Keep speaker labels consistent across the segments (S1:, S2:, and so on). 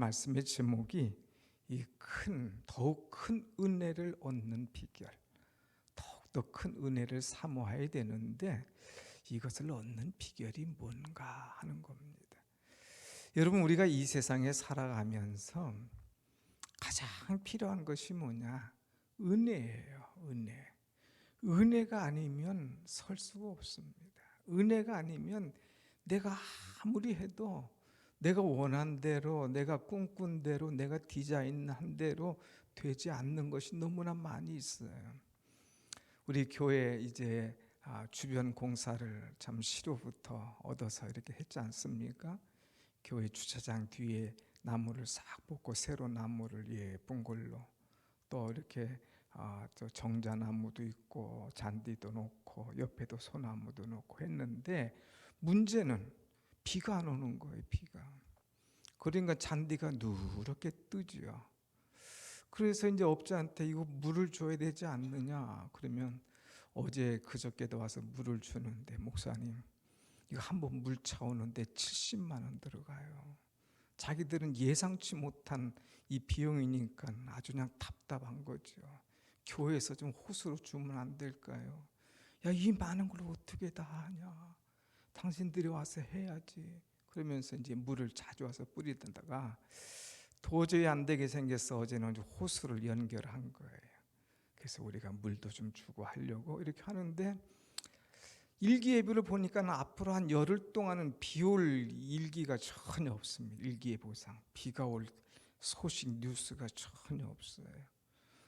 S1: 말씀의 제목이 더욱 큰 은혜를 얻는 비결, 더욱더 큰 은혜를 사모해야 되는데 이것을 얻는 비결이 뭔가 하는 겁니다. 여러분, 우리가 이 세상에 살아가면서 가장 필요한 것이 뭐냐? 은혜예요. 은혜가 아니면 설 수가 없습니다. 은혜가 아니면 내가 아무리 해도 내가 원한 대로, 내가 꿈꾼 대로, 내가 디자인한 대로 되지 않는 것이 너무나 많이 있어요. 우리 교회 이제 주변 공사를 참 시로부터 얻어서 이렇게 했지 않습니까? 교회 주차장 뒤에 나무를 싹 뽑고 새로 나무를 예쁜 걸로, 또 이렇게 또 정자나무도 있고 잔디도 놓고 옆에도 소나무도 놓고 했는데, 문제는 비가 안 오는 거예요. 비가. 그러니까 잔디가 누렇게 뜨지요. 그래서 이제 업자한테 이거 물을 줘야 되지 않느냐, 그러면 어제 그저께도 와서 물을 주는데, 목사님 이거 한번 물 차오는데 70만 원 들어가요. 자기들은 예상치 못한 이 비용이니까 아주 그냥 답답한 거죠. 교회에서 좀 호수로 주면 안 될까요? 야, 이 많은 걸 어떻게 다 하냐, 당신들이 와서 해야지. 그러면서 이제 물을 자주 와서 뿌리다가 도저히 안 되게 생겨서 어제는 호수를 연결한 거예요. 그래서 우리가 물도 좀 주고 하려고 이렇게 하는데, 일기예보를 보니까 앞으로 한 열흘 동안은 비 올 일기가 전혀 없습니다. 일기예보상 비가 올 소식 뉴스가 전혀 없어요.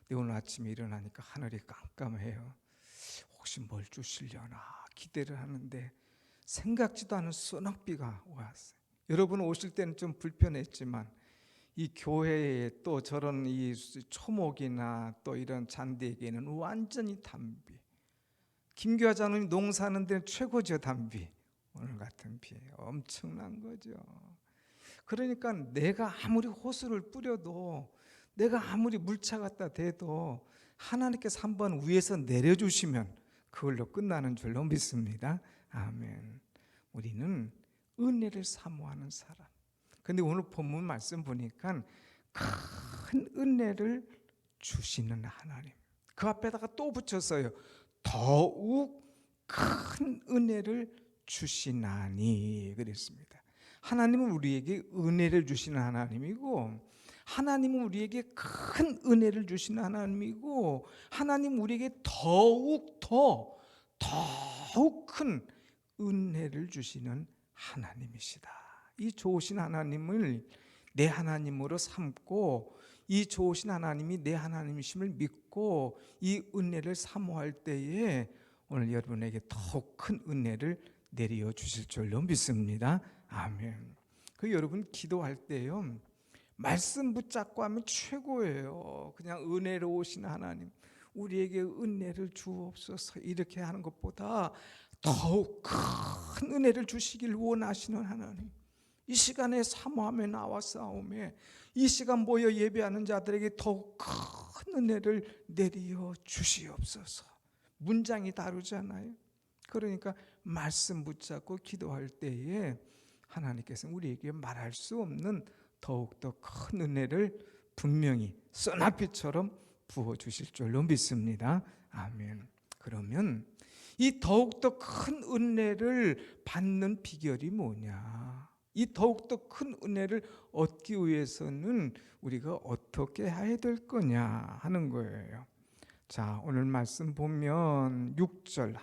S1: 근데 오늘 아침에 일어나니까 하늘이 깜깜해요. 혹시 뭘 주시려나 기대를 하는데 생각지도 않은 소낙비가 왔어요. 여러분 오실 때는 좀 불편했지만 이 교회에 또 저런 이 초목이나 또 이런 잔디에게는 완전히 단비. 김교화 장로님 농사하는 데는 최고죠. 단비. 오늘 같은 비 엄청난 거죠. 그러니까 내가 아무리 호수를 뿌려도, 내가 아무리 물차 갖다 대도 하나님께서 한번 위에서 내려주시면 그걸로 끝나는 줄로 믿습니다. 아멘. 우리는 은혜를 사모하는 사람. 근데 오늘 본문 말씀 보니까 큰 은혜를 주시는 하나님, 그 앞에다가 또 붙였어요. 더욱 큰 은혜를 주시나니 그랬습니다. 하나님은 우리에게 은혜를 주시는 하나님이고, 하나님은 우리에게 큰 은혜를 주시는 하나님이고, 하나님은 우리에게 더욱 큰 은혜를 주시는 하나님이시다. 이 좋으신 하나님을 내 하나님으로 삼고, 이 좋으신 하나님이 내 하나님이심을 믿고 이 은혜를 사모할 때에 오늘 여러분에게 더욱 큰 은혜를 내려 주실 줄로 믿습니다. 아멘. 그 여러분 기도할 때요, 말씀 붙잡고 하면 최고예요. 그냥 은혜로우신 하나님, 우리에게 은혜를 주옵소서 이렇게 하는 것보다 더욱 큰 은혜를 주시길 원하시는 하나님, 이 시간에 사모하며 나와싸움에 이 시간 모여 예배하는 자들에게 더욱 큰 은혜를 내려 주시옵소서. 문장이 다르잖아요. 그러니까 말씀 붙잡고 기도할 때에 하나님께서 우리에게 말할 수 없는 더욱더 큰 은혜를 분명히 소나비처럼 부어주실 줄로 믿습니다. 아멘. 그러면 이 더욱더 큰 은혜를 받는 비결이 뭐냐? 이 더욱더 큰 은혜를 얻기 위해서는 우리가 어떻게 해야 될 거냐 하는 거예요. 자, 오늘 말씀 보면 6절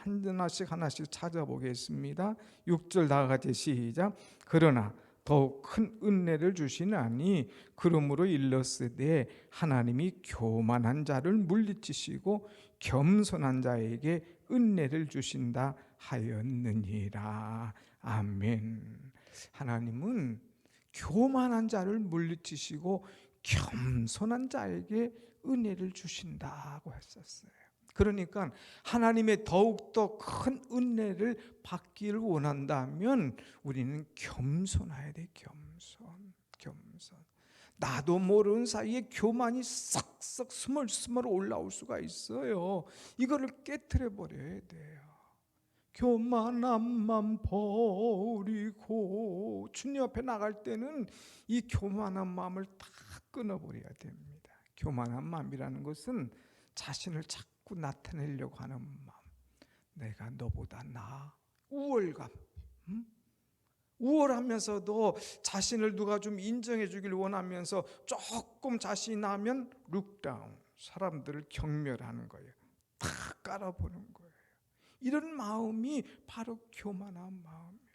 S1: 하나씩 찾아보겠습니다. 6절 다 같이 시작. 그러나 더욱 큰 은혜를 주시나니 그러므로 일렀으되 하나님이 교만한 자를 물리치시고 겸손한 자에게 은혜를 주신다 하였느니라. 아멘. 하나님은 교만한 자를 물리치시고 겸손한 자에게 은혜를 주신다고 했었어요. 그러니까 하나님의 더욱더 큰 은혜를 받기를 원한다면 우리는 겸손해야 돼. 겸손. 나도 모르는 사이에 교만이 싹싹 스멀스멀 올라올 수가 있어요. 이거를 깨트려 버려야 돼요. 교만함만 버리고 주님 앞에 나갈 때는 이 교만한 마음을 다 끊어버려야 됩니다. 교만한 마음이라는 것은 자신을 자꾸 나타내려고 하는 마음. 내가 너보다 나아. 우월감. 우월하면서도 자신을 누가 좀 인정해 주길 원하면서 조금 자신이 나면 룩다운. 사람들을 경멸하는 거예요. 다 깔아보는 거예요. 이런 마음이 바로 교만한 마음이에요.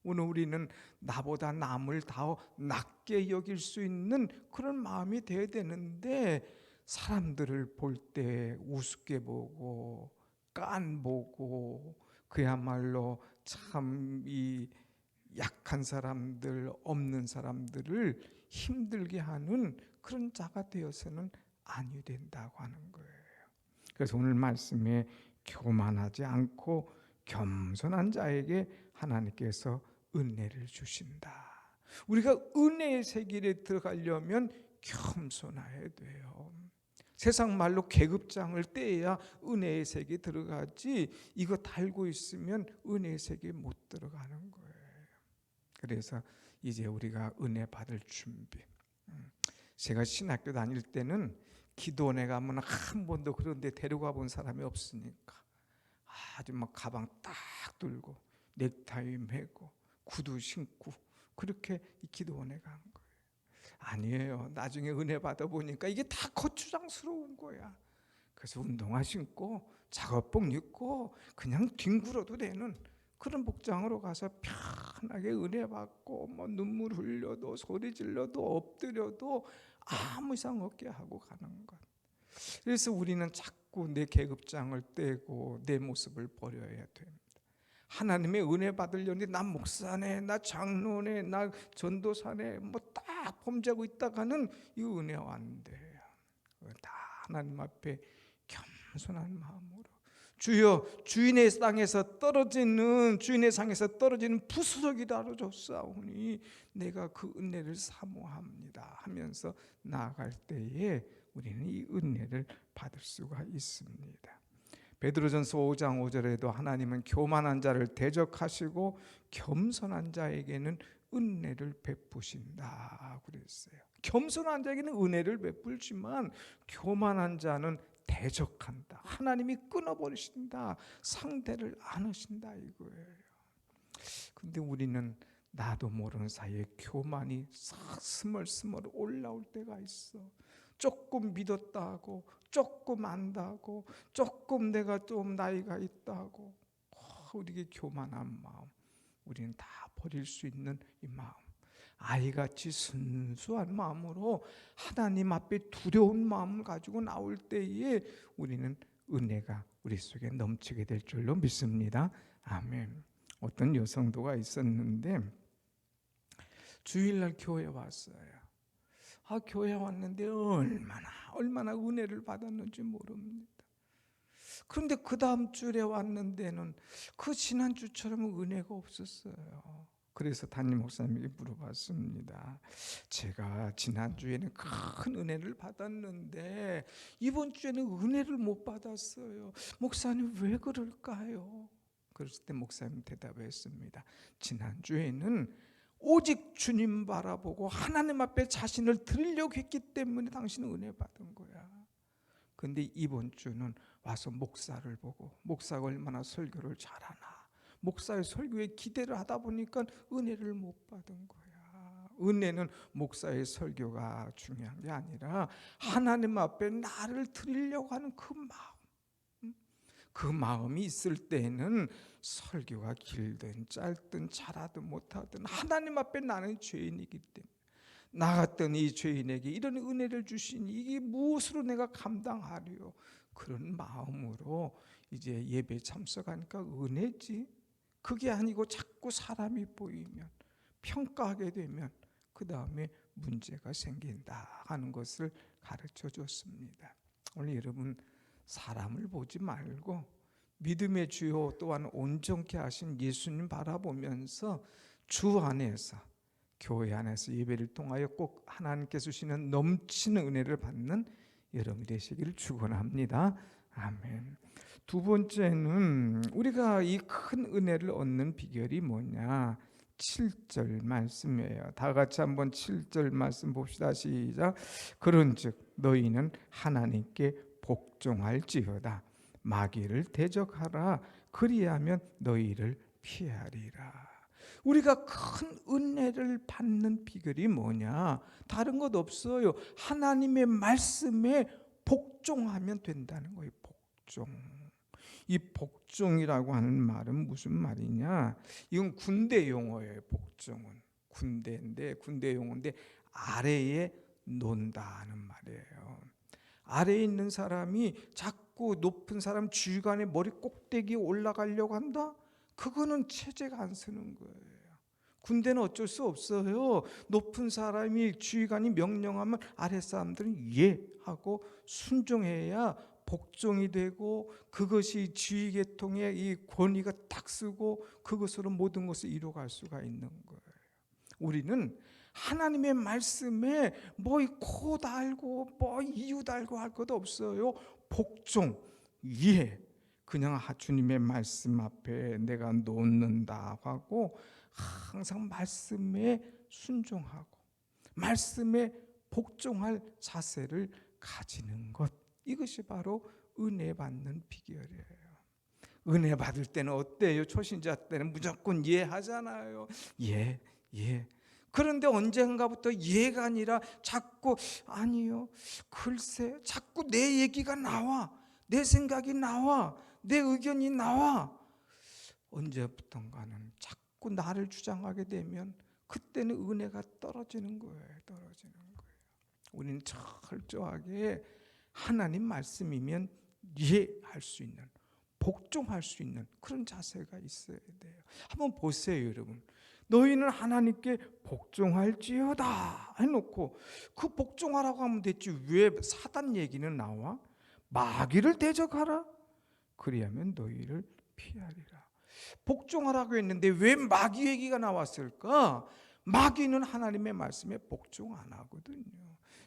S1: 오늘 우리는 나보다 남을 더 낮게 여길 수 있는 그런 마음이 되어야 되는데, 사람들을 볼 때 우습게 보고 깐 보고 그야말로 참 이 약한 사람들, 없는 사람들을 힘들게 하는 그런 자가 되어서는 아니 된다고 하는 거예요. 그래서 오늘 말씀에 교만하지 않고 겸손한 자에게 하나님께서 은혜를 주신다. 우리가 은혜의 세계에 들어가려면 겸손해야 돼요. 세상 말로 계급장을 떼야 은혜의 세계에 들어가지, 이거 달고 있으면 은혜의 세계에 못 들어가는 거예요. 그래서 이제 우리가 은혜 받을 준비. 제가 신학교 다닐 때는 기도원에 가면 한 번도 그런 데 데려가 본 사람이 없으니까 아주 막 가방 딱 들고 넥타이 매고 구두 신고 그렇게 이 기도원에 간 거예요. 아니에요. 나중에 은혜 받아보니까 이게 다 거추장스러운 거야. 그래서 운동화 신고 작업복 입고 그냥 뒹굴어도 되는 그런 복장으로 가서 편하게 은혜 받고 뭐 눈물 흘려도 소리 질러도 엎드려도 아무 이상 없게 하고 가는 것. 그래서 우리는 자꾸 내 계급장을 떼고 내 모습을 버려야 됩니다. 하나님의 은혜 받으려니 나 목사네, 나 장로네, 나 전도사네 뭐 딱 범죄하고 있다가는 이 은혜가 안 돼요. 다 하나님 앞에 겸손한 마음으로, 주여 주인의 땅에서 떨어지는 부스러기라도 줬사오니 내가 그 은혜를 사모합니다 하면서 나아갈 때에 우리는 이 은혜를 받을 수가 있습니다. 베드로전서 5장 5절에도 하나님은 교만한 자를 대적하시고 겸손한 자에게는 은혜를 베푸신다 그랬어요. 겸손한 자에게는 은혜를 베풀지만 교만한 자는 대적한다. 하나님이 끊어버리신다. 상대를 안 하신다 이거예요. 근데 우리는 나도 모르는 사이에 교만이 스멀스멀 올라올 때가 있어. 조금 믿었다고, 조금 안다고, 조금 내가 좀 나이가 있다고, 우리에게 교만한 마음, 우리는 다 버릴 수 있는 이 마음, 아이같이 순수한 마음으로 하나님 앞에 두려운 마음을 가지고 나올 때에 우리는 은혜가 우리 속에 넘치게 될 줄로 믿습니다. 아멘. 어떤 여성도가 있었는데 주일날 교회 왔어요. 교회 왔는데 얼마나 은혜를 받았는지 모릅니다. 그런데 그 다음 주에 왔는데는 그 지난주처럼 은혜가 없었어요. 그래서 담임 목사님이 물어봤습니다. 제가 지난주에는 큰 은혜를 받았는데 이번 주에는 은혜를 못 받았어요. 목사님 왜 그럴까요? 그랬을 때 목사님 대답했습니다. 지난주에는 오직 주님 바라보고 하나님 앞에 자신을 드리려고 했기 때문에 당신은 은혜 받은 거야. 근데 이번 주는 와서 목사를 보고 목사가 얼마나 설교를 잘하나, 목사의 설교에 기대를 하다 보니까 은혜를 못 받은 거야. 은혜는 목사의 설교가 중요한 게 아니라 하나님 앞에 나를 드리려고 하는 그 마음, 그 마음이 있을 때에는 설교가 길든 짧든 잘하든 못하든 하나님 앞에 나는 죄인이기 때문에 나 같던 이 죄인에게 이런 은혜를 주시니 이게 무엇으로 내가 감당하리요? 그런 마음으로 이제 예배 참석하니까 은혜지, 그게 아니고 자꾸 사람이 보이면 평가하게 되면 그 다음에 문제가 생긴다 하는 것을 가르쳐 줬습니다. 오늘 여러분 사람을 보지 말고 믿음의 주요 또한 온전케 하신 예수님 바라보면서 주 안에서, 교회 안에서 예배를 통하여 꼭 하나님께서 주시는 넘치는 은혜를 받는 여러분이 되시기를 축원합니다. 아멘. 두 번째는 우리가 이 큰 은혜를 얻는 비결이 뭐냐? 7절 말씀이에요. 다 같이 한번 7절 말씀 봅시다. 시작. 그런즉 너희는 하나님께 복종할지어다. 마귀를 대적하라. 그리하면 너희를 피하리라. 우리가 큰 은혜를 받는 비결이 뭐냐? 다른 것 없어요. 하나님의 말씀에 복종하면 된다는 거예요. 복종. 이 복종이라고 하는 말은 무슨 말이냐? 이건 군대 용어예요. 복종은 군대인데, 군대 용어인데 아래에 논다는 말이에요. 아래에 있는 사람이 자꾸 높은 사람 주위관의 머리 꼭대기에 올라가려고 한다? 그거는 체제가 안 서는 거예요. 군대는 어쩔 수 없어요. 높은 사람이 주위관이 명령하면 아래 사람들은 예하고 순종해야 복종이 되고, 그것이 지휘계통의 이 권위가 딱 쓰고 그것으로 모든 것을 이루어갈 수가 있는 거예요. 우리는 하나님의 말씀에 뭐 코 달고 뭐 이유 달고 할 것도 없어요. 복종, 이해. 그냥 주님의 말씀 앞에 내가 놓는다 하고 항상 말씀에 순종하고 말씀에 복종할 자세를 가지는 것, 이것이 바로 은혜 받는 비결이에요. 은혜 받을 때는 어때요? 초신자 때는 무조건 예하잖아요. 예. 그런데 언젠가부터 예가 아니라 자꾸 아니요, 글쎄, 자꾸 내 얘기가 나와, 내 생각이 나와, 내 의견이 나와. 언제부턴가는 자꾸 나를 주장하게 되면 그때는 은혜가 떨어지는 거예요. 우리는 철저하게 하나님 말씀이면 이해할 수 있는, 복종할 수 있는 그런 자세가 있어야 돼요. 한번 보세요, 여러분. 너희는 하나님께 복종할지어다 해놓고 그 복종하라고 하면 됐지 왜 사단 얘기는 나와? 마귀를 대적하라. 그리하면 너희를 피하리라. 복종하라고 했는데 왜 마귀 얘기가 나왔을까? 마귀는 하나님의 말씀에 복종 안 하거든요.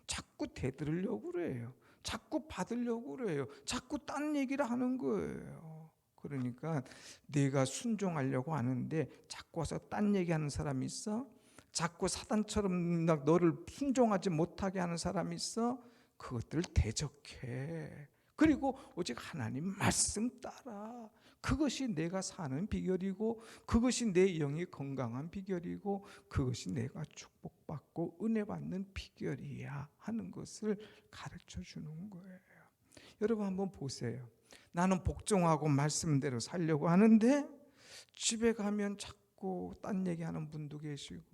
S1: 자꾸 대들으려고 그래요. 자꾸 받으려고 그래요. 자꾸 딴 얘기를 하는 거예요. 그러니까 내가 순종하려고 하는데 자꾸 와서 딴 얘기하는 사람이 있어? 자꾸 사단처럼 너를 순종하지 못하게 하는 사람이 있어? 그것들을 대적해. 그리고 오직 하나님 말씀 따라. 그것이 내가 사는 비결이고, 그것이 내 영이 건강한 비결이고, 그것이 내가 축복받고 은혜 받는 비결이야 하는 것을 가르쳐 주는 거예요. 여러분 한번 보세요. 나는 복종하고 말씀대로 살려고 하는데 집에 가면 자꾸 딴 얘기하는 분도 계시고,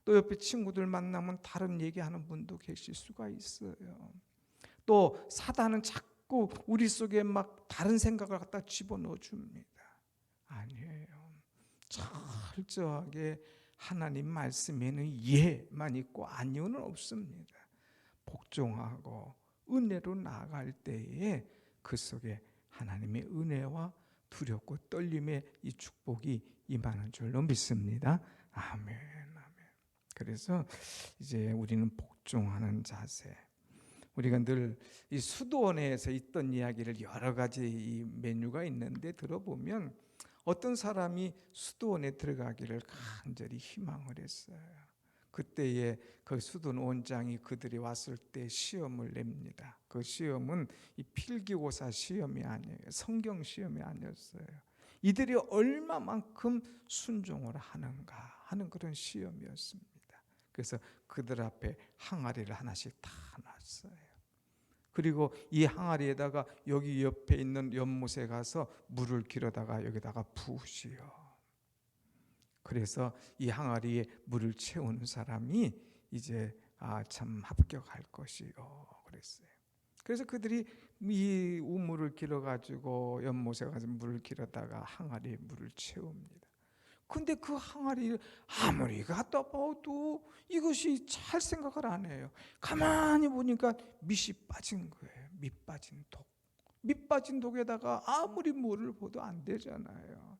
S1: 또 옆에 친구들 만나면 다른 얘기하는 분도 계실 수가 있어요. 또 사단은 자꾸 우리 속에 막 다른 생각을 갖다 집어넣어 줍니다. 아니에요. 철저하게 하나님 말씀에는 예만 있고 아니오는 없습니다. 복종하고 은혜로 나아갈 때에 그 속에 하나님의 은혜와 두렵고 떨림의 이 축복이 임하는 줄로 믿습니다. 아멘. 그래서 이제 우리는 복종하는 자세. 우리가 늘 이 수도원에서 있던 이야기를 여러 가지 이 메뉴가 있는데 들어보면 어떤 사람이 수도원에 들어가기를 간절히 희망을 했어요. 그때에 그 수도원 원장이 그들이 왔을 때 시험을 냅니다. 그 시험은 이 필기고사 시험이 아니에요. 성경 시험이 아니었어요. 이들이 얼마만큼 순종을 하는가 하는 그런 시험이었습니다. 그래서 그들 앞에 항아리를 하나씩 다 놨어요. 그리고 이 항아리에다가 여기 옆에 있는 연못에 가서 물을 길어다가 여기다가 부으시오. 그래서 이 항아리에 물을 채우는 사람이 이제 참 합격할 것이요 그랬어요. 그래서 그들이 이 우물을 길어 가지고 연못에 가서 물을 길어다가 항아리에 물을 채웁니다. 근데 그 항아리를 아무리 갖다 봐도 이것이 잘 생각을 안 해요. 가만히 보니까 밑이 빠진 거예요. 밑 빠진 독. 밑 빠진 독에다가 아무리 물을 부어도 안 되잖아요.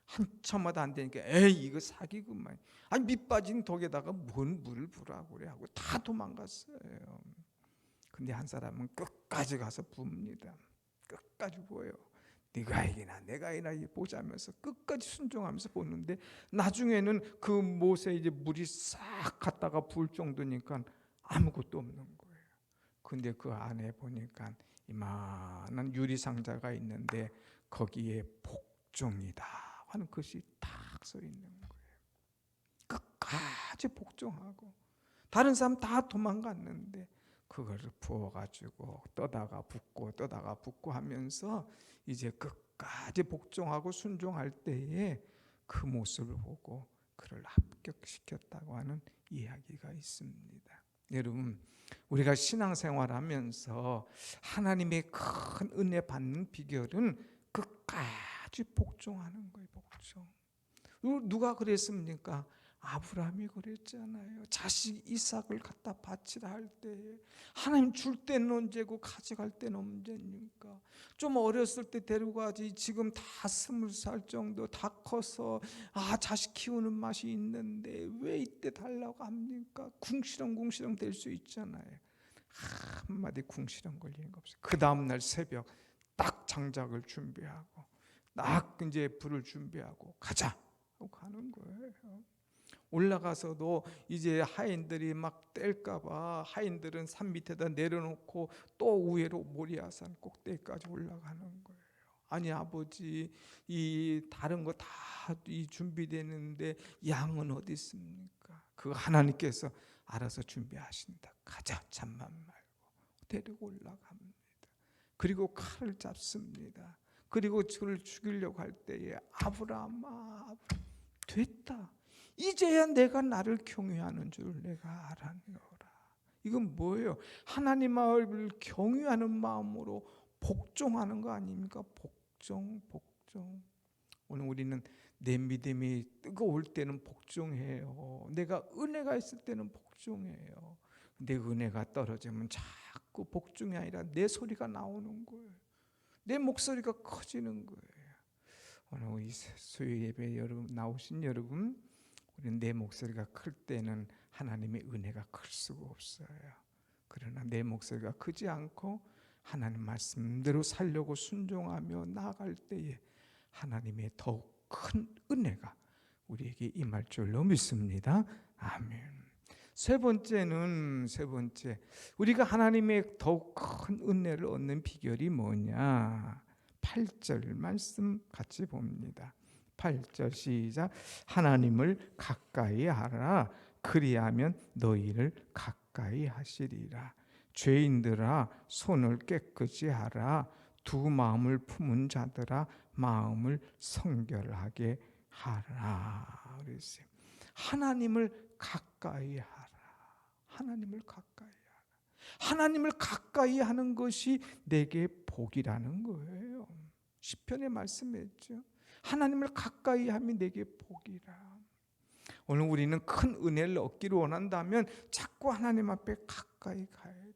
S1: 한참마다 안 되니까 에이 이거 사기구만. 아니 밑 빠진 독에다가 뭔 물을 부으라고 그래 하고 다 도망갔어요. 근데 한 사람은 끝까지 가서 부읍니다. 끝까지 부어요. 네가 이기나 내가 이기나 보자면서 끝까지 순종하면서 보는데 나중에는 그 못에 이제 물이 싹 갔다가 부을 정도니까 아무것도 없는 거예요. 근데 그 안에 보니까 이만한 유리 상자가 있는데 거기에 복종이다 하는 것이 딱 써 있는 거예요. 끝까지 복종하고 다른 사람 다 도망갔는데 그거를 부어가지고 떠다가 붓고 하면서 이제 끝까지 복종하고 순종할 때에 그 모습을 보고 그를 합격시켰다고 하는 이야기가 있습니다. 여러분, 우리가 신앙생활하면서 하나님의 큰 은혜 받는 비결은 끝까지 복종하는 거예요. 복종. 누가 그랬습니까? 아브라함이 그랬잖아요. 자식 이삭을 갖다 바치라 할 때에 하나님 줄 때는 언제고 가져갈 때는 언제입니까? 좀 어렸을 때 데려가지. 지금 다 20살 정도 다 커서 자식 키우는 맛이 있는데 왜 이때 달라고 합니까? 궁시렁궁시렁 될 수 있잖아요. 한마디 궁시렁 걸리는 거 없어요. 그 다음날 새벽 딱 장작을 준비하고 딱 이제 불을 준비하고 가자 하고 가는 거예요. 올라가서도 이제 하인들이 막 뗄까봐 하인들은 산 밑에다 내려놓고 또 위로 모리아산 꼭대기까지 올라가는 거예요. 아니 아버지, 이 다른 거 다 이 준비되는데 양은 어디 있습니까? 그거 하나님께서 알아서 준비하신다. 가자, 잠만 말고. 데리고 올라갑니다. 그리고 칼을 잡습니다. 그리고 저를 죽이려고 할 때에 아브라함아, 됐다. 이제야 내가 나를 경외하는 줄 내가 알아내어라. 이건 뭐예요? 하나님을 경외하는 마음으로 복종하는 거 아닙니까? 복종. 오늘 우리는 내 믿음이 뜨거울 때는 복종해요. 내가 은혜가 있을 때는 복종해요. 내 은혜가 떨어지면 자꾸 복종이 아니라 내 소리가 나오는 거예요. 내 목소리가 커지는 거예요. 오늘 이 수요 예배 여러분 나오신 여러분, 우리는 내 목소리가 클 때는 하나님의 은혜가 클 수가 없어요. 그러나 내 목소리가 크지 않고 하나님 말씀대로 살려고 순종하며 나아갈 때에 하나님의 더욱 큰 은혜가 우리에게 임할 줄로 믿습니다. 아멘. 세 번째, 우리가 하나님의 더욱 큰 은혜를 얻는 비결이 뭐냐? 8절 말씀 같이 봅니다. 8절 시작. 하나님을 가까이 하라. 그리하면 너희를 가까이 하시리라. 죄인들아 손을 깨끗이 하라. 두 마음을 품은 자들아 마음을 성결하게 하라. 그랬어요. 하나님을 가까이 하라. 하나님을 가까이 하라. 하나님을 가까이 하는 것이 내게 복이라는 거예요. 시편에 말씀했죠. 하나님을 가까이 함이 내게 복이라. 오늘 우리는 큰 은혜를 얻기를 원한다면 자꾸 하나님 앞에 가까이 가야 돼요.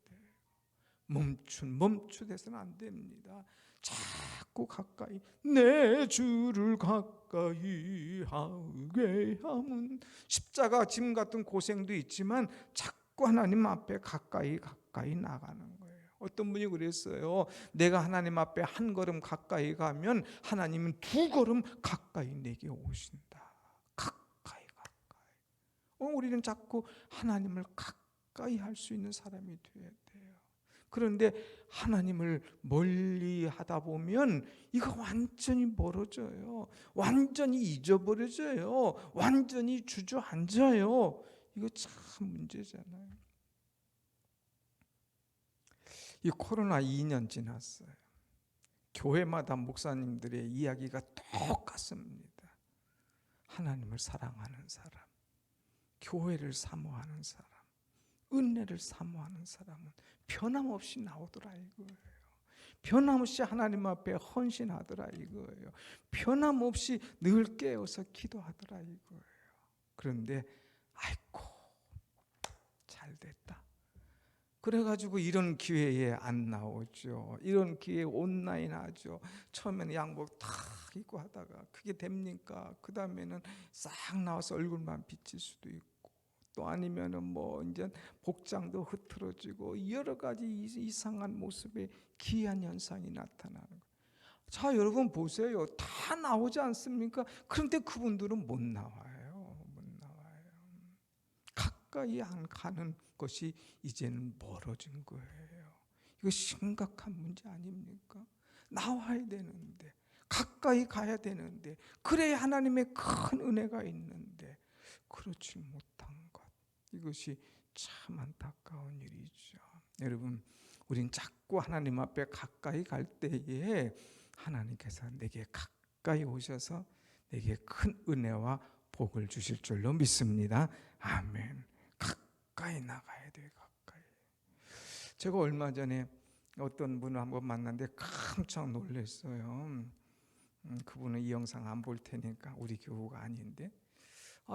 S1: 멈추돼서는 안 됩니다. 자꾸 가까이 내 주를 가까이 하게 함은 십자가 짐 같은 고생도 있지만 자꾸 하나님 앞에 가까이 나가는 거예요. 어떤 분이 그랬어요. 내가 하나님 앞에 한 걸음 가까이 가면 하나님은 두 걸음 가까이 내게 오신다. 가까이. 우리는 자꾸 하나님을 가까이 할 수 있는 사람이 되어야 돼요. 그런데 하나님을 멀리 하다 보면 이거 완전히 멀어져요. 완전히 잊어버려져요. 완전히 주저앉아요. 이거 참 문제잖아요. 이 코로나 2년 지났어요. 교회마다 목사님들의 이야기가 똑같습니다. 하나님을 사랑하는 사람, 교회를 사모하는 사람, 은혜를 사모하는 사람은 변함없이 나오더라 이거예요. 변함없이 하나님 앞에 헌신하더라 이거예요. 변함없이 늘 깨어서 기도하더라 이거예요. 그런데 아이고 잘됐다. 그래가지고 이런 기회에 안 나오죠. 이런 기회에 온라인 하죠. 처음에는 양복 탁 입고 하다가 그게 됩니까? 그 다음에는 싹 나와서 얼굴만 비칠 수도 있고, 또 아니면은 뭐 이제 복장도 흐트러지고 여러 가지 이상한 모습의 기이한 현상이 나타나는 거예요. 자, 여러분 보세요. 다 나오지 않습니까? 그런데 그분들은 못 나와요. 못 나와요. 가까이 안 가는 것이 이제는 멀어진 거예요. 이거 심각한 문제 아닙니까? 나와야 되는데, 가까이 가야 되는데, 그래야 하나님의 큰 은혜가 있는데 그렇지 못한 것, 이것이 참 안타까운 일이죠. 여러분, 우린 자꾸 하나님 앞에 가까이 갈 때에 하나님께서 내게 가까이 오셔서 내게 큰 은혜와 복을 주실 줄로 믿습니다. 아멘. 가까이 나가야 돼요. 가까이. 제가 얼마 전에 어떤 분을 한번 만났는데 깜짝 놀랐어요. 그분은 이 영상 안 볼 테니까 우리 교우가 아닌데,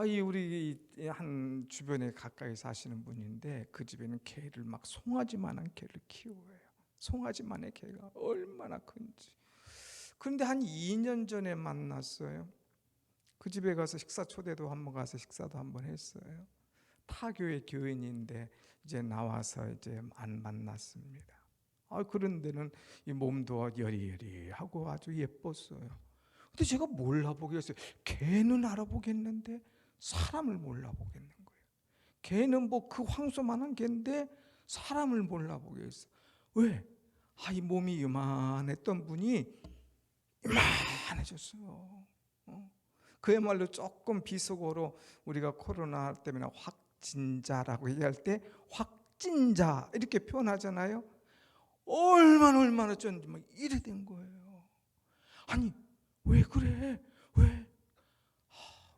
S1: 이 우리 한 주변에 가까이 사시는 분인데 그 집에는 개를 막 송아지만한 개를 키워요. 송아지만의 개가 얼마나 큰지. 그런데 한 2년 전에 만났어요. 그 집에 가서 식사 초대도 한번 가서 식사도 한번 했어요. 타교의 교인인데 이제 나와서 이제 안 만났습니다. 그런 데는 이 몸도 여리여리하고 아주 예뻤어요. 근데 제가 몰라보겠어요. 개는 알아보겠는데 사람을 몰라보겠는 거예요. 개는 뭐 그 황소만한 개인데 사람을 몰라보겠어요. 왜? 이 몸이 요만했던 분이 이만해졌어요. 그야말로 조금 비속어로 우리가 코로나 때문에 확진자라고 얘기할 때 확진자 이렇게 표현하잖아요. 얼마나 쩐지 막 이래 된 거예요. 아니 왜 그래? 왜?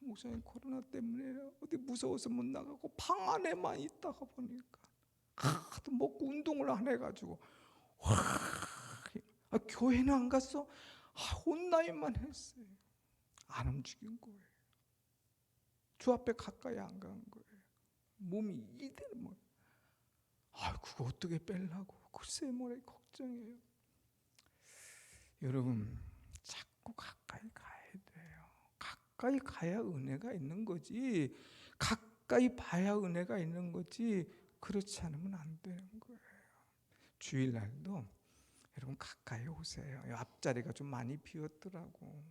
S1: 목사님 코로나 때문에 어디 무서워서 못 나가고 방 안에만 있다가 보니까 하도 먹고 운동을 안 해가지고 교회는 안 갔어? 온라인만 했어요. 안 움직인 거예요. 주 앞에 가까이 안 간 거예요. 몸이 이대로 뭐. 그거 어떻게 빼려고? 글쎄 뭐래 걱정이에요. 여러분 자꾸 가까이 가야 돼요. 가까이 가야 은혜가 있는 거지. 가까이 봐야 은혜가 있는 거지. 그렇지 않으면 안 되는 거예요. 주일날도 여러분 가까이 오세요. 앞자리가 좀 많이 비었더라고.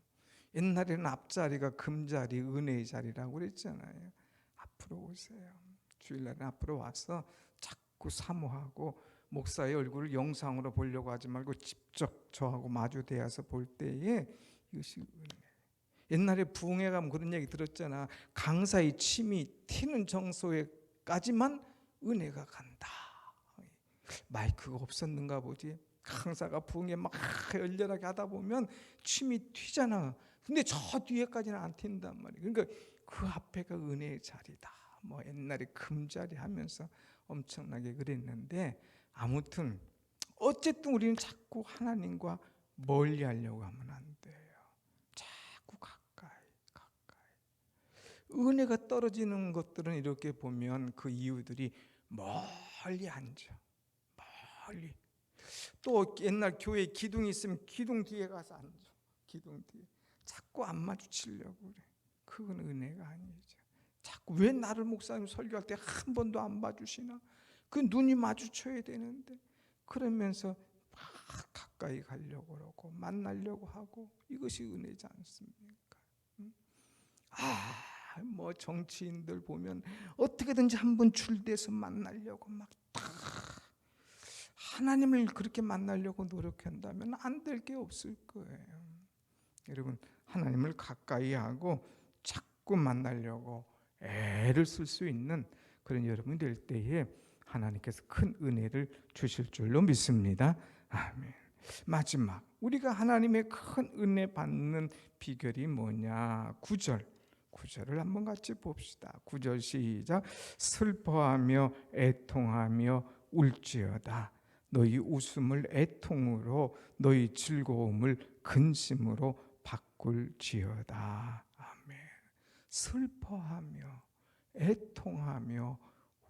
S1: 옛날에는 앞자리가 금자리, 은혜의 자리라고 그랬잖아요. 앞으로 오세요. 주일날은 앞으로 와서 자꾸 사모하고 목사의 얼굴을 영상으로 보려고 하지 말고 직접 저하고 마주대어서 볼 때에 이것이 은혜. 옛날에 부흥회 가면 그런 얘기 들었잖아. 강사의 침이 튀는 정소에까지만 은혜가 간다. 마이크가 없었는가 보지. 강사가 부흥회 막 열렬하게 하다 보면 침이 튀잖아. 근데 저 뒤에까지는 안 튄단 말이에요. 그러니까 그 앞에가 은혜의 자리다. 뭐 옛날에 금자리 하면서 엄청나게 그랬는데, 아무튼 어쨌든 우리는 자꾸 하나님과 멀리 하려고 하면 안 돼요. 자꾸 가까이. 은혜가 떨어지는 것들은 이렇게 보면 그 이유들이 멀리 앉아. 멀리. 또 옛날 교회에 기둥이 있으면 기둥 뒤에 가서 앉아. 기둥 뒤에. 자꾸 안 마주치려고 그래. 그건 은혜가 아니죠. 자꾸 왜 나를 목사님 설교할 때 한 번도 안 봐주시나? 그 눈이 마주쳐야 되는데, 그러면서 막 가까이 가려고 그러고 만나려고 하고, 이것이 은혜지 않습니까? 뭐 정치인들 보면 어떻게든지 한번 줄대서 만나려고 막 하나님을 그렇게 만나려고 노력한다면 안 될 게 없을 거예요. 여러분, 하나님을 가까이 하고 자꾸 만나려고 애를 쓸 수 있는 그런 여러분이 될 때에 하나님께서 큰 은혜를 주실 줄로 믿습니다. 아멘. 마지막, 우리가 하나님의 큰 은혜 받는 비결이 뭐냐? 9절을 한번 같이 봅시다. 9절 시작. 슬퍼하며 애통하며 울지어다. 너희 웃음을 애통으로, 너희 즐거움을 근심으로 바꿀지어다. 아멘. 슬퍼하며 애통하며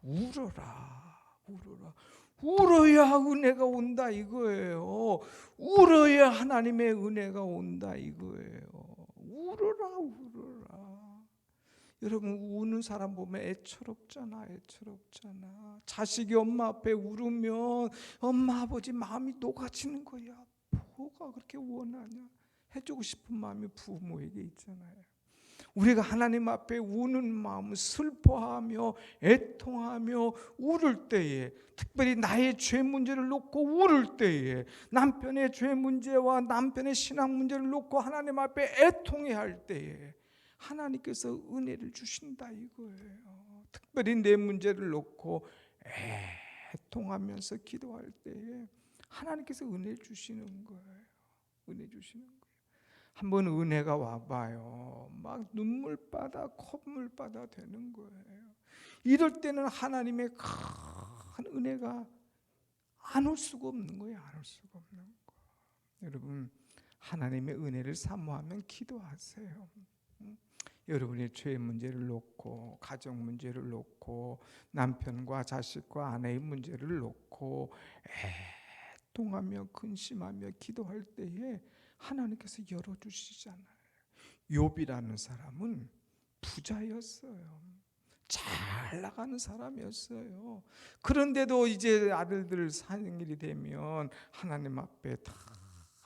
S1: 울어라. 울어야 은혜가 온다 이거예요. 울어야 하나님의 은혜가 온다 이거예요. 울어라. 여러분, 우는 사람 보면 애처롭잖아. 자식이 엄마 앞에 울으면 엄마 아버지 마음이 녹아지는 거야. 뭐가 그렇게 원하냐? 해주고 싶은 마음이 부모에게 있잖아요. 우리가 하나님 앞에 우는 마음, 슬퍼하며 애통하며 울을 때에, 특별히 나의 죄 문제를 놓고 울을 때에, 남편의 죄 문제와 남편의 신앙 문제를 놓고 하나님 앞에 애통해야 할 때에 하나님께서 은혜를 주신다 이거예요. 특별히 내 문제를 놓고 애통하면서 기도할 때에 하나님께서 은혜 주시는 거예요. 은혜 주시는 거예요. 한번 은혜가 와봐요. 막 눈물바다, 콧물바다 되는 거예요. 이럴 때는 하나님의 큰 은혜가 안 올 수가 없는 거예요. 안 올 수가 없는 거. 여러분, 하나님의 은혜를 사모하면 기도하세요. 여러분의 죄 문제를 놓고, 가정 문제를 놓고, 남편과 자식과 아내의 문제를 놓고 애통하며 근심하며 기도할 때에 하나님께서 열어주시잖아요. 욥이라는 사람은 부자였어요. 잘 나가는 사람이었어요. 그런데도 이제 아들들 생일이 되면 하나님 앞에 다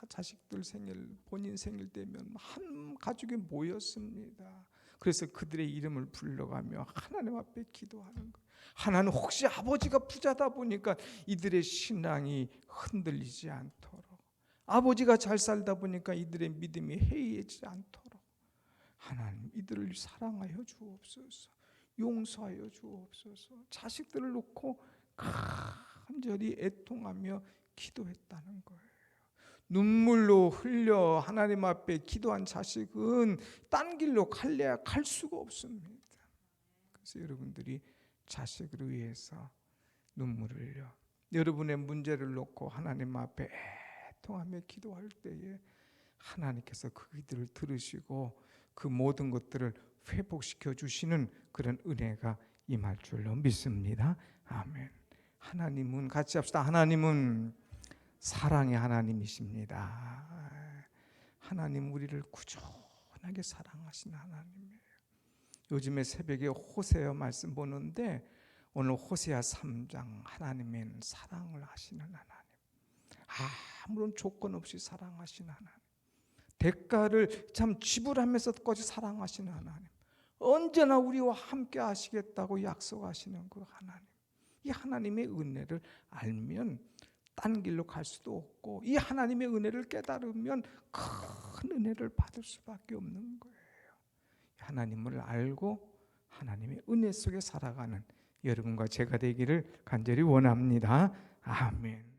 S1: 자식들 생일, 본인 생일 되면 한 가족이 모였습니다. 그래서 그들의 이름을 불러가며 하나님 앞에 기도하는 거예요. 하나는 혹시 아버지가 부자다 보니까 이들의 신앙이 흔들리지 않도록, 아버지가 잘 살다 보니까 이들의 믿음이 해이해지지 않도록 하나님 이들을 사랑하여 주옵소서, 용서하여 주옵소서. 자식들을 놓고 간절히 애통하며 기도했다는 거예요. 눈물로 흘려 하나님 앞에 기도한 자식은 딴 길로 갈래야 갈 수가 없습니다. 그래서 여러분들이 자식을 위해서 눈물을 흘려 여러분의 문제를 놓고 하나님 앞에 애통하며 기도할 때에 하나님께서 그들을 들으시고 그 모든 것들을 회복시켜 주시는 그런 은혜가 임할 줄로 믿습니다. 아멘. 하나님은, 같이 합시다. 하나님은 사랑의 하나님이십니다. 하나님 우리를 꾸준하게 사랑하시는 하나님이에요. 요즘에 새벽에 호세아 말씀 보는데 오늘 호세아 3장, 하나님은 사랑을 하시는 하나님, 아무런 조건 없이 사랑하시는 하나님, 대가를 참 지불하면서까지 사랑하시는 하나님, 언제나 우리와 함께 하시겠다고 약속하시는 그 하나님, 이 하나님의 은혜를 알면 딴 길로 갈 수도 없고, 이 하나님의 은혜를 깨달으면 큰 은혜를 받을 수밖에 없는 거예요. 하나님을 알고 하나님의 은혜 속에 살아가는 여러분과 제가 되기를 간절히 원합니다. 아멘.